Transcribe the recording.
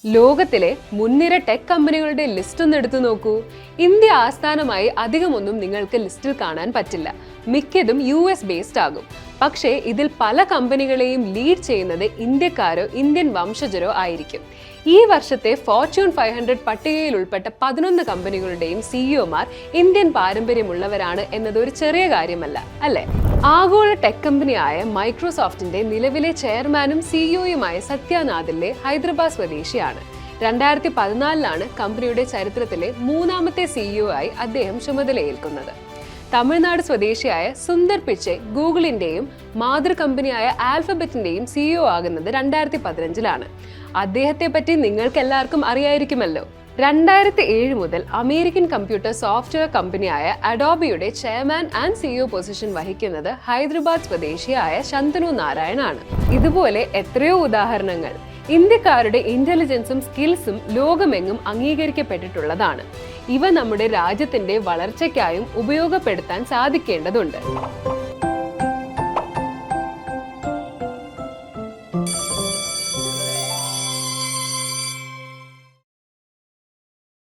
ലോകത്തിലെ മുൻനിര ടെക് കമ്പനികളുടെ ലിസ്റ്റ് ഒന്ന് എടുത്തു നോക്കൂ. ഇന്ത്യ ആസ്ഥാനമായി അധികമൊന്നും നിങ്ങൾക്ക് ലിസ്റ്റിൽ കാണാൻ പറ്റില്ല. മിക്കതും US ബേസ്ഡ് ആകും. പക്ഷേ ഇതിൽ പല കമ്പനികളെയും ലീഡ് ചെയ്യുന്നത് ഇന്ത്യക്കാരോ ഇന്ത്യൻ വംശജരോ ആയിരിക്കും. ഈ വർഷത്തെ ഫോർച്യൂൺ 500 പട്ടികയിൽ ഉൾപ്പെട്ട 11 കമ്പനികളുടെയും സിഇഒമാർ ഇന്ത്യൻ പാരമ്പര്യമുള്ളവരാണ് എന്നത് ഒരു ചെറിയ കാര്യമല്ല, അല്ലേ? ആഗോള ടെക് കമ്പനിയായ മൈക്രോസോഫ്റ്റിന്റെ നിലവിലെ ചെയർമാനും സിഇഒയുമായ സത്യ നാദെല്ല ഹൈദരാബാദ് സ്വദേശിയാണ്. 2014 കമ്പനിയുടെ ചരിത്രത്തിലെ 3ാമത്തെ സിഇഒ ആയി അദ്ദേഹം ചുമതലയേൽക്കുന്നത്. തമിഴ്നാട് സ്വദേശിയായ സുന്ദർ പിച്ചെ ഗൂഗിളിന്റെയും മാതൃ കമ്പനിയായ ആൽഫബറ്റിന്റെയും സിഇഒ ആകുന്നത് 2015 അദ്ദേഹത്തെ പറ്റി നിങ്ങൾക്ക് എല്ലാവർക്കും അറിയായിരിക്കുമല്ലോ. 2007 മുതൽ അമേരിക്കൻ കമ്പ്യൂട്ടർ സോഫ്റ്റ്വെയർ കമ്പനിയായ അഡോബിയുടെ ചെയർമാൻ ആൻഡ് സിഇഒ പൊസിഷൻ വഹിക്കുന്നത് ഹൈദരാബാദ് സ്വദേശിയായ ശന്തനു നാരായൺ ആണ്. ഇതുപോലെ എത്രയോ ഉദാഹരണങ്ങൾ. ഇന്ത്യക്കാരുടെ ഇന്റലിജൻസും സ്കിൽസും ലോകമെങ്ങും അംഗീകരിക്കപ്പെട്ടിട്ടുള്ളതാണ്. ഇവ നമ്മുടെ രാജ്യത്തിന്റെ വളർച്ചയ്ക്കായും ഉപയോഗപ്പെടുത്താൻ സാധിക്കേണ്ടതുണ്ട്.